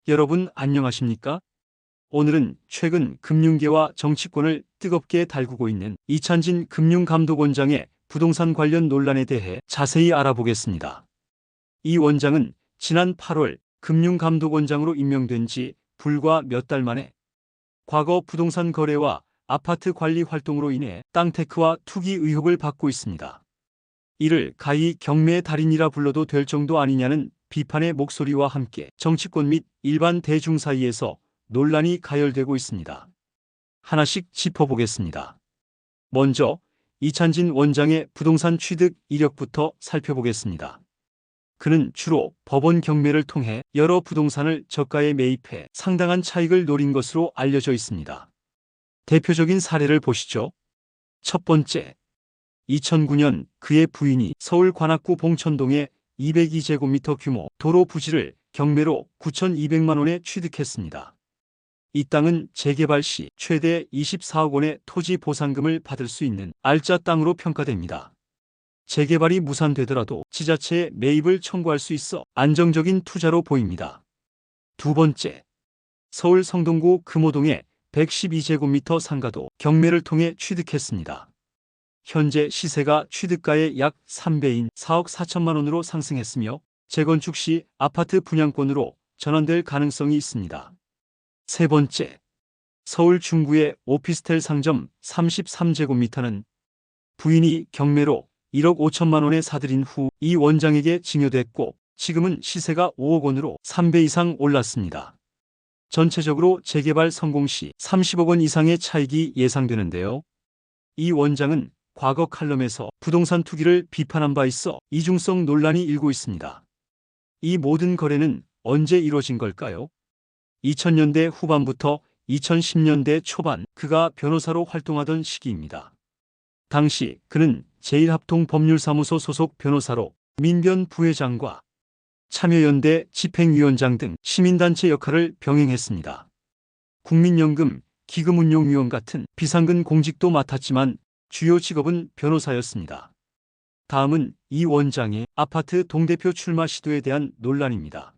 여러분 안녕하십니까? 오늘은 최근 금융계와 정치권을 뜨겁게 달구고 있는 이찬진 금융감독원장의 부동산 관련 논란에 대해 자세히 알아보겠습니다. 이 원장은 지난 8월 금융감독원장으로 임명된 지 불과 몇 달 만에 과거 부동산 거래와 아파트 관리 활동으로 인해 땅테크와 투기 의혹을 받고 있습니다. 이를 가히 경매의 달인이라 불러도 될 정도 아니냐는 비판의 목소리와 함께 정치권 및 일반 대중 사이에서 논란이 가열되고 있습니다. 하나씩 짚어보겠습니다. 먼저 이찬진 원장의 부동산 취득 이력부터 살펴보겠습니다. 그는 주로 법원 경매를 통해 여러 부동산을 저가에 매입해 상당한 차익을 노린 것으로 알려져 있습니다. 대표적인 사례를 보시죠. 첫 번째, 2009년 그의 부인이 서울 관악구 봉천동의 202제곱미터 규모 도로 부지를 경매로 9,200만 원에 취득했습니다. 이 땅은 재개발 시 최대 24억 원의 토지 보상금을 받을 수 있는 알짜 땅으로 평가됩니다. 재개발이 무산되더라도 지자체에 매입을 청구할 수 있어 안정적인 투자로 보입니다. 두 번째, 서울 성동구 금호동의 112제곱미터 상가도 경매를 통해 취득했습니다. 현재 시세가 취득가의 약 3배인 4억 4천만 원으로 상승했으며 재건축 시 아파트 분양권으로 전환될 가능성이 있습니다. 세 번째, 서울 중구의 오피스텔 상점 33제곱미터는 부인이 경매로 1억 5천만 원에 사들인 후 이 원장에게 증여됐고 지금은 시세가 5억 원으로 3배 이상 올랐습니다. 전체적으로 재개발 성공 시 30억 원 이상의 차익이 예상되는데요. 이 원장은 과거 칼럼에서 부동산 투기를 비판한 바 있어 이중성 논란이 일고 있습니다. 이 모든 거래는 언제 이루어진 걸까요? 2000년대 후반부터 2010년대 초반 그가 변호사로 활동하던 시기입니다. 당시 그는 제1합동법률사무소 소속 변호사로 민변 부회장과 참여연대 집행위원장 등 시민단체 역할을 병행했습니다. 국민연금, 기금운용위원 같은 비상근 공직도 맡았지만 주요 직업은 변호사였습니다. 다음은 이 원장의 아파트 동대표 출마 시도에 대한 논란입니다.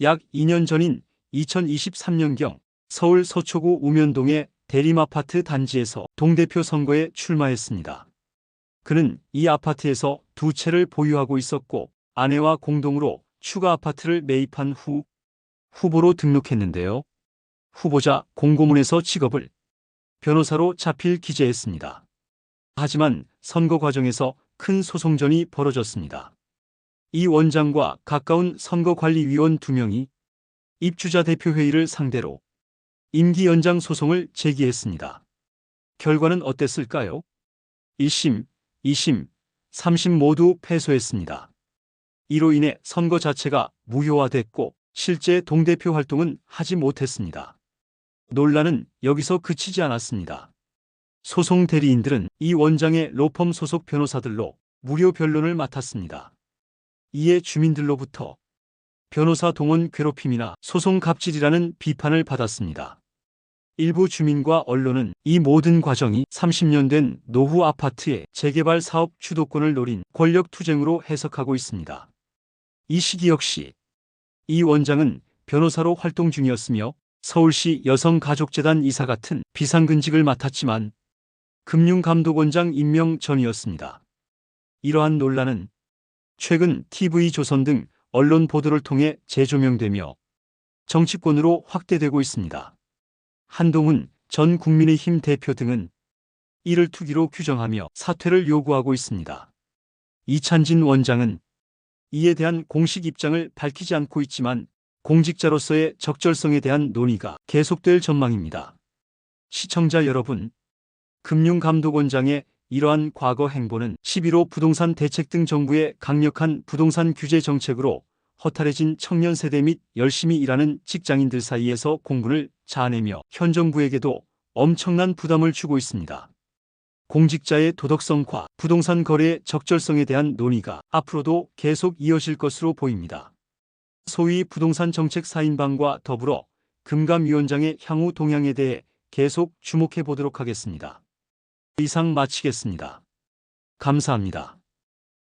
약 2년 전인 2023년경 서울 서초구 우면동의 대림아파트 단지에서 동대표 선거에 출마했습니다. 그는 이 아파트에서 두 채를 보유하고 있었고 아내와 공동으로 추가 아파트를 매입한 후 후보로 등록했는데요. 후보자 공고문에서 직업을 변호사로 자필 기재했습니다. 하지만 선거 과정에서 큰 소송전이 벌어졌습니다. 이 원장과 가까운 선거관리위원 2명이 입주자 대표회의를 상대로 임기 연장 소송을 제기했습니다. 결과는 어땠을까요? 1심, 2심, 3심 모두 패소했습니다. 이로 인해 선거 자체가 무효화됐고 실제 동대표 활동은 하지 못했습니다. 논란은 여기서 그치지 않았습니다. 소송 대리인들은 이 원장의 로펌 소속 변호사들로 무료 변론을 맡았습니다. 이에 주민들로부터 변호사 동원 괴롭힘이나 소송 갑질이라는 비판을 받았습니다. 일부 주민과 언론은 이 모든 과정이 30년 된 노후 아파트의 재개발 사업 주도권을 노린 권력투쟁으로 해석하고 있습니다. 이 시기 역시 이 원장은 변호사로 활동 중이었으며 서울시 여성가족재단 이사 같은 비상근직을 맡았지만 금융감독원장 임명 전이었습니다. 이러한 논란은 최근 TV조선 등 언론 보도를 통해 재조명되며 정치권으로 확대되고 있습니다. 한동훈 전 국민의힘 대표 등은 이를 투기로 규정하며 사퇴를 요구하고 있습니다. 이찬진 원장은 이에 대한 공식 입장을 밝히지 않고 있지만 공직자로서의 적절성에 대한 논의가 계속될 전망입니다. 시청자 여러분, 금융감독원장의 이러한 과거 행보는 11.5 부동산 대책 등 정부의 강력한 부동산 규제 정책으로 허탈해진 청년 세대 및 열심히 일하는 직장인들 사이에서 공분을 자아내며 현 정부에게도 엄청난 부담을 주고 있습니다. 공직자의 도덕성과 부동산 거래의 적절성에 대한 논의가 앞으로도 계속 이어질 것으로 보입니다. 소위 부동산 정책 4인방과 더불어 금감위원장의 향후 동향에 대해 계속 주목해 보도록 하겠습니다. 이상 마치겠습니다. 감사합니다.